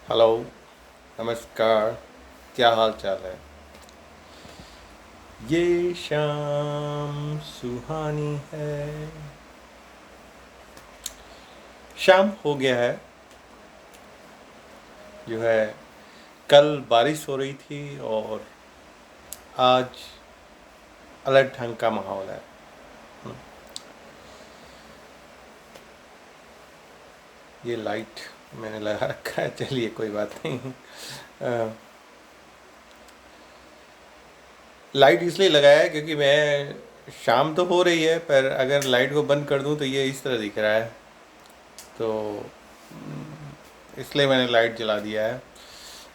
Hello. नमस्कार। क्या हाल चाल है? ये शाम सुहानी है। शाम हो गया है जो है। कल बारिश हो रही थी और आज अलग ढंग का माहौल है। ये लाइट मैंने लगा रखा है, चलिए कोई बात नहीं। लाइट इसलिए लगाया है क्योंकि मैं शाम तो हो रही है, पर अगर लाइट को बंद कर दूं तो ये इस तरह दिख रहा है। तो इसलिए मैंने लाइट जला दिया है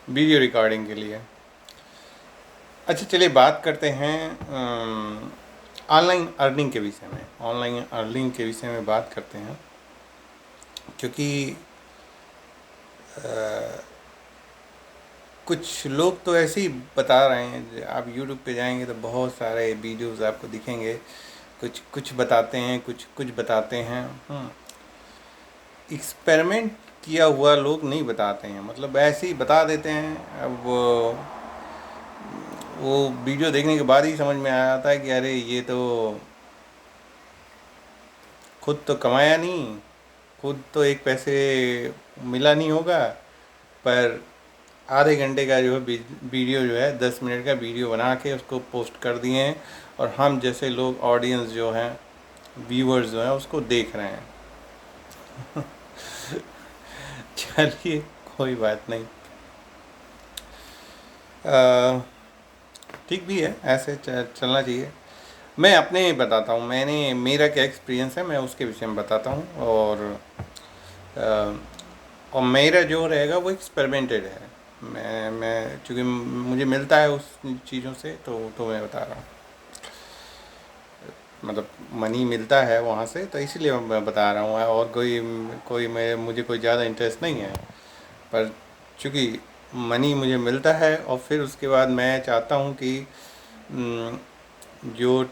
वीडियो रिकॉर्डिंग के लिए। अच्छा, चलिए बात करते हैं ऑनलाइन अर्निंग के विषय में। ऑनलाइन अर्निंग के विषय में बात करते हैं क्योंकि कुछ लोग तो ऐसे ही बता रहे हैं। आप यूट्यूब पे जाएंगे तो बहुत सारे वीडियोस आपको दिखेंगे। कुछ कुछ बताते हैं, कुछ कुछ बताते हैं। एक्सपेरिमेंट किया हुआ लोग नहीं बताते हैं, मतलब ऐसे ही बता देते हैं। अब वो वीडियो देखने के बाद ही समझ में आ जाता है कि अरे ये तो खुद तो कमाया नहीं, खुद तो एक पैसे मिला नहीं होगा, पर आधे घंटे का जो है वीडियो जो है 10 मिनट का वीडियो बना के उसको पोस्ट कर दिए हैं और हम जैसे लोग ऑडियंस जो हैं, व्यूअर्स जो हैं, उसको देख रहे हैं। चलिए कोई बात नहीं। ठीक भी है, ऐसे चलना चाहिए। मैं अपने बताता हूँ, मेरा क्या एक्सपीरियंस है, मैं उसके विषय में बताता हूँ। अ, और मेरा जो रहेगा वो एक्सपेरिमेंटेड है। मैं चूँकि मुझे मिलता है उस चीज़ों से, तो मैं बता रहा हूँ। मतलब मनी मिलता है वहाँ से, तो इसलिए मैं बता रहा हूँ। और कोई कोई मैं मुझे कोई ज़्यादा इंटरेस्ट नहीं है, पर चूँकि मनी मुझे मिलता है और फिर उसके बाद मैं चाहता हूँ कि जो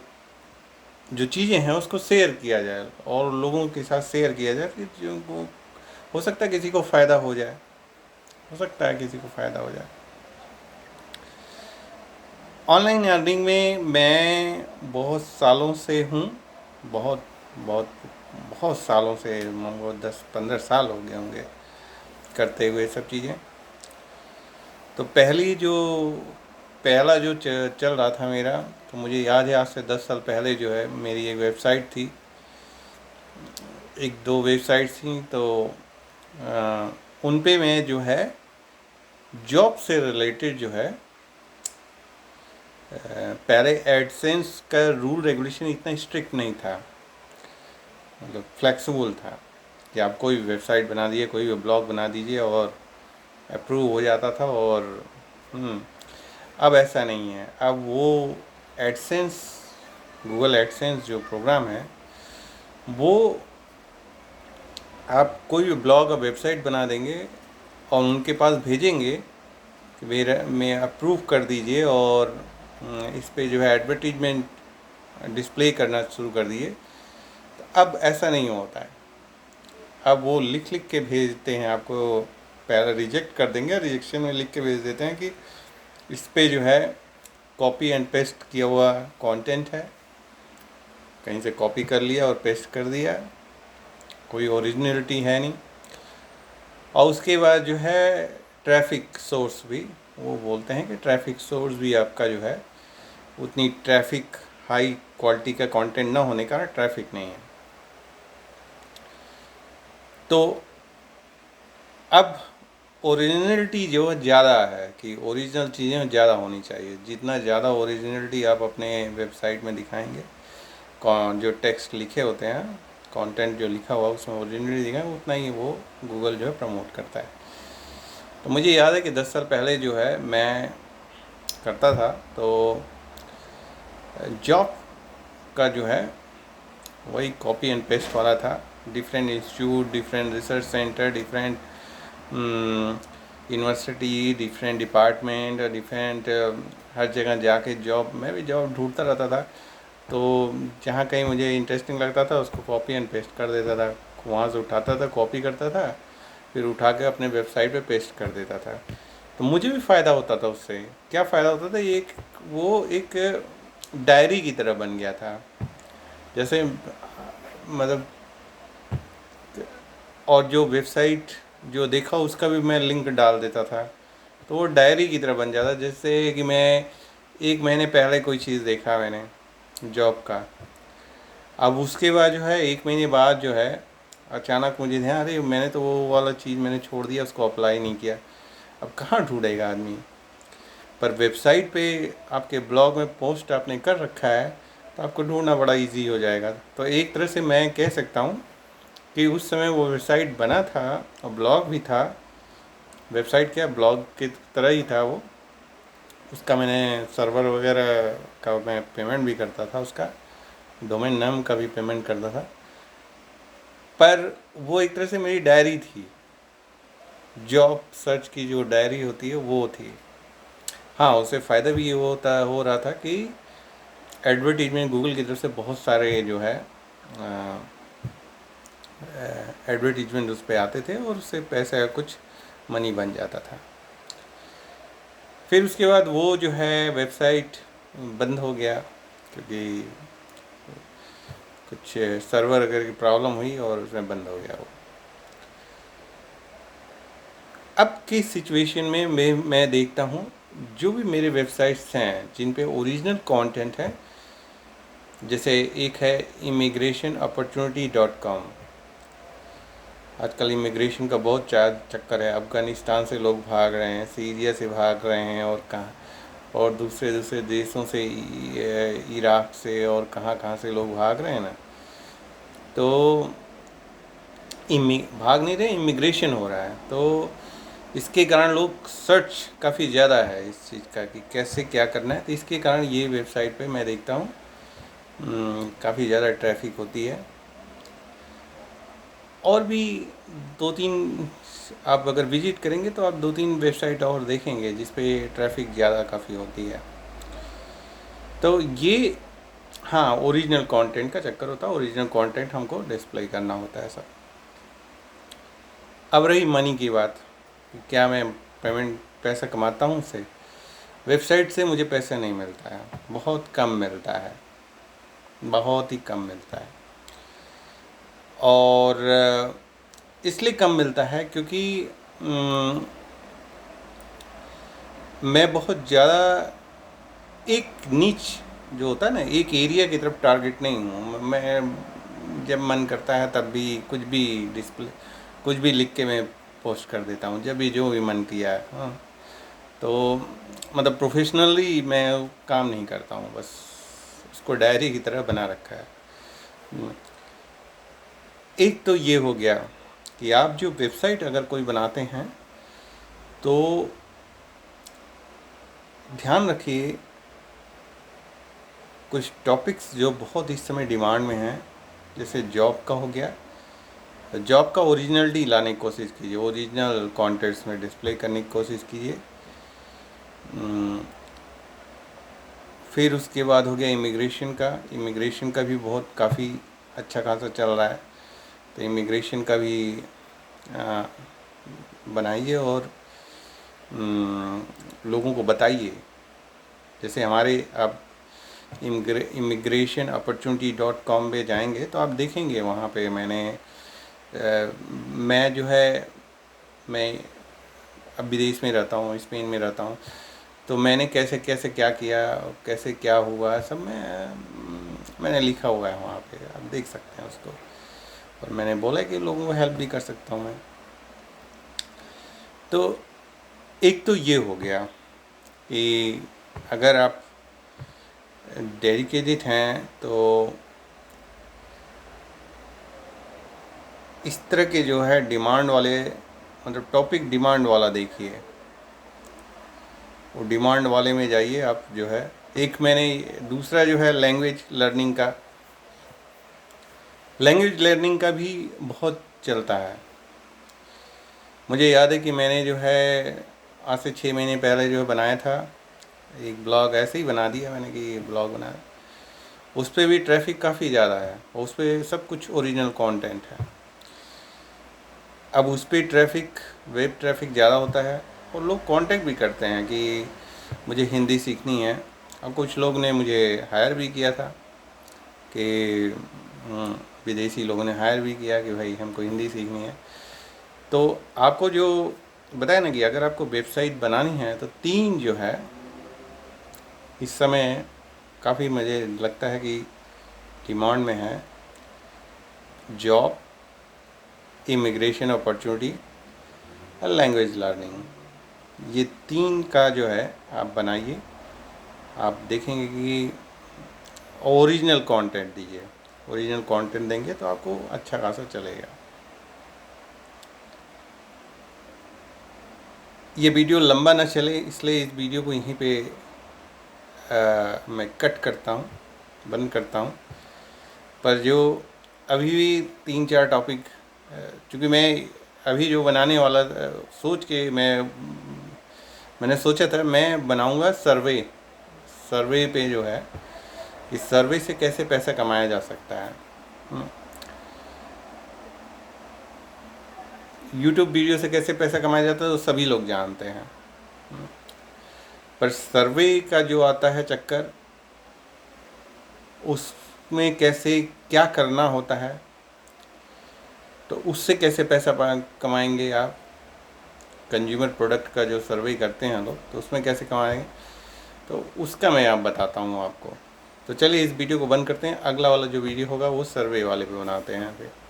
जो चीज़ें हैं उसको शेयर किया जाए और लोगों के साथ शेयर किया जाए कि जो हो सकता है किसी को फ़ायदा हो जाए, हो सकता है किसी को फ़ायदा हो जाए। ऑनलाइन अर्निंग में मैं बहुत सालों से हूँ। बहुत बहुत बहुत सालों से, वो 10-15 साल हो गए होंगे करते हुए सब चीज़ें। तो पहला जो चल रहा था मेरा, तो मुझे याद है आज से 10 साल पहले जो है मेरी एक वेबसाइट थी, एक दो वेबसाइट्स थी। तो उन पे मैं जो है जॉब से रिलेटेड जो है, पहले एडसेंस का रूल रेगुलेशन इतना स्ट्रिक्ट नहीं था, मतलब फ्लेक्सिबल था कि आप कोई भी वेबसाइट बना दिए, कोई भी ब्लॉग बना दीजिए और अप्रूव हो जाता था। और अब ऐसा नहीं है। अब वो एडसेंस, गूगल एडसेंस जो प्रोग्राम है, वो आप कोई भी ब्लॉग और वेबसाइट बना देंगे और उनके पास भेजेंगे कि मेरा में अप्रूव कर दीजिए और इस पे जो है एडवर्टीजमेंट डिस्प्ले करना शुरू कर दिए। तो अब ऐसा नहीं होता है। अब वो लिख लिख के भेजते हैं आपको। पहले रिजेक्ट कर देंगे, रिजेक्शन में लिख के भेज देते हैं कि इस पे जो है कॉपी एंड पेस्ट किया हुआ कंटेंट है, कहीं से कॉपी कर लिया और पेस्ट कर दिया, कोई ओरिजिनलिटी है नहीं। और उसके बाद जो है ट्रैफिक सोर्स भी, वो बोलते हैं कि ट्रैफिक सोर्स भी आपका जो है उतनी ट्रैफिक, हाई क्वालिटी का कंटेंट ना होने का ट्रैफिक नहीं है। तो अब ओरिजिनलिटी जो है ज़्यादा है, कि ओरिजिनल चीज़ें ज़्यादा होनी चाहिए। जितना ज़्यादा ओरिजिनलिटी आप अपने वेबसाइट में दिखाएंगे, जो टेक्स्ट लिखे होते हैं, कंटेंट जो लिखा हुआ उसमें ओरिजिनलिटी दिखाएंगे, उतना ही वो गूगल जो है प्रमोट करता है। तो मुझे याद है कि 10 साल पहले जो है मैं करता था, तो जॉब का जो है वही कॉपी एंड पेस्ट वाला था। Different institute, different research centre, different university, different department, different हर जगह जाके जॉब, मैं भी जॉब ढूंढता रहता था। तो जहाँ कहीं मुझे इंटरेस्टिंग लगता था उसको कॉपी एंड पेस्ट कर देता था, वहाँ से उठाता था, कॉपी करता था, फिर उठा के अपने वेबसाइट पे पेस्ट कर देता था। तो मुझे भी फ़ायदा होता था उससे। क्या फ़ायदा होता था, वो एक डायरी की तरह बन गया था। जैसे मतलब, और जो वेबसाइट जो देखा उसका भी मैं लिंक डाल देता था, तो वो डायरी की तरह बन जाता। जैसे कि मैं 1 महीने पहले कोई चीज़ देखा मैंने जॉब का, अब उसके बाद जो है 1 महीने बाद जो है अचानक मुझे ध्यान, अरे मैंने तो वो वाला चीज़ मैंने छोड़ दिया, उसको अप्लाई नहीं किया। अब कहाँ ढूंढेगा आदमी। पर वेबसाइट पे आपके ब्लॉग में पोस्ट आपने कर रखा है तो आपको ढूंढना बड़ा इजी हो जाएगा। तो एक तरह से मैं कह सकता हूँ कि उस समय वो वेबसाइट बना था और ब्लॉग भी था। वेबसाइट क्या, ब्लॉग की तरह ही था वो। उसका मैंने सर्वर वगैरह का मैं पेमेंट भी करता था, उसका डोमेन नाम का भी पेमेंट करता था। पर वो एक तरह से मेरी डायरी थी, जॉब सर्च की जो डायरी होती है वो थी। हाँ, उससे फ़ायदा भी ये हो रहा था कि एडवर्टीजमेंट गूगल की तरफ से बहुत सारे जो है एडवर्टीजमेंट उस पर आते थे और उससे पैसे कुछ मनी बन जाता था। फिर उसके बाद वो जो है वेबसाइट बंद हो गया, क्योंकि कुछ सर्वर वगैरह की प्रॉब्लम हुई और उसमें बंद हो गया वो। अब की सिचुएशन में मैं देखता हूँ जो भी मेरे वेबसाइट्स हैं जिन पे ओरिजिनल कंटेंट है, जैसे एक है immigration-opportunity.com। आजकल इमिग्रेशन का बहुत चक्कर है। अफ़गानिस्तान से लोग भाग रहे हैं, सीरिया से भाग रहे हैं, और कहाँ और दूसरे दूसरे देशों से, इराक से और कहाँ कहाँ से लोग भाग रहे हैं ना। तो भाग नहीं रहे, इमिग्रेशन हो रहा है। तो इसके कारण लोग सर्च काफ़ी ज़्यादा है इस चीज़ का कि कैसे क्या करना है। तो इसके कारण ये वेबसाइट पे मैं देखता हूँ काफ़ी ज़्यादा ट्रैफिक होती है। और भी 2-3 आप अगर विजिट करेंगे तो आप 2-3 वेबसाइट और देखेंगे जिस पे ट्रैफिक ज़्यादा काफ़ी होती है। तो ये, हाँ, ओरिजिनल कंटेंट का चक्कर होता है। ओरिजिनल कंटेंट हमको डिस्प्ले करना होता है सब। अब रही मनी की बात, क्या मैं पैसा कमाता हूँ उससे? वेबसाइट से मुझे पैसे नहीं मिलता है, बहुत कम मिलता है, बहुत ही कम मिलता है। और इसलिए कम मिलता है क्योंकि मैं बहुत ज़्यादा एक नीच जो होता है ना, एक एरिया की तरफ टारगेट नहीं हूँ मैं। जब मन करता है तब भी कुछ भी लिख के मैं पोस्ट कर देता हूँ, जब भी जो भी मन किया है। हाँ, तो मतलब प्रोफेशनली मैं काम नहीं करता हूँ, बस उसको डायरी की तरह बना रखा है। एक तो ये हो गया कि आप जो वेबसाइट अगर कोई बनाते हैं तो ध्यान रखिए, कुछ टॉपिक्स जो बहुत इस समय डिमांड में हैं, जैसे जॉब का हो गया, तो जॉब का ओरिजिनलिटी लाने की कोशिश कीजिए, ओरिजिनल कॉन्टेंट्स में डिस्प्ले करने की कोशिश कीजिए। फिर उसके बाद हो गया इमिग्रेशन का भी बहुत काफ़ी अच्छा खासा चल रहा है। तो इमिग्रेशन का भी बनाइए और लोगों को बताइए। जैसे हमारे आप immigration-opportunity.com पे जाएंगे तो आप देखेंगे वहाँ पे मैं जो है, मैं अब विदेश में रहता हूँ, स्पेन में रहता हूँ, तो मैंने कैसे कैसे क्या किया, कैसे क्या हुआ, सब मैंने लिखा हुआ है वहाँ पे, आप देख सकते हैं उसको। और मैंने बोला कि लोगों को हेल्प भी कर सकता हूँ मैं। तो एक तो ये हो गया कि अगर आप डेडिकेटेड हैं तो इस तरह के जो है डिमांड वाले, मतलब टॉपिक डिमांड वाला देखिए, वो डिमांड वाले में जाइए आप। जो है एक मैंने दूसरा जो है लैंग्वेज लर्निंग का भी बहुत चलता है। मुझे याद है कि मैंने जो है आज से 6 महीने पहले जो है बनाया था एक ब्लॉग, ऐसे ही बना दिया मैंने कि ब्लॉग बनाया। उस पर भी ट्रैफिक काफ़ी ज़्यादा है और उस पर सब कुछ ओरिजिनल कंटेंट है। अब उस पर ट्रैफिक, वेब ट्रैफिक ज़्यादा होता है और लोग कांटेक्ट भी करते हैं कि मुझे हिंदी सीखनी है। और कुछ लोग ने मुझे हायर भी किया था कि विदेशी लोगों ने हायर भी किया कि भाई हमको हिंदी सीखनी है। तो आपको जो बताया ना कि अगर आपको वेबसाइट बनानी है तो 3 जो है इस समय काफ़ी मुझे लगता है कि डिमांड में है: जॉब, इमिग्रेशन अपॉर्चुनिटी और लैंग्वेज लर्निंग। ये 3 का जो है आप बनाइए। आप देखेंगे कि ओरिजिनल कंटेंट दीजिए। ओरिजिनल कंटेंट देंगे तो आपको अच्छा खासा चलेगा। ये वीडियो लंबा ना चले इसलिए इस वीडियो को यहीं पे मैं कट करता हूँ, बंद करता हूँ। पर जो अभी भी 3-4 टॉपिक, चूँकि मैं अभी जो बनाने वाला सोच के मैंने सोचा था मैं बनाऊँगा सर्वे पे जो है, इस सर्वे से कैसे पैसा कमाया जा सकता है। यूट्यूब वीडियो से कैसे पैसा कमाया जाता है तो सभी लोग जानते हैं, पर सर्वे का जो आता है चक्कर, उसमें कैसे क्या करना होता है, तो उससे कैसे पैसा कमाएंगे आप। कंज्यूमर प्रोडक्ट का जो सर्वे करते हैं लोग, तो उसमें कैसे कमाएंगे, तो उसका मैं आप बताता हूँ आपको। तो चलिए इस वीडियो को बंद करते हैं, अगला वाला जो वीडियो होगा वो सर्वे वाले पे बनाते हैं यहाँ पे।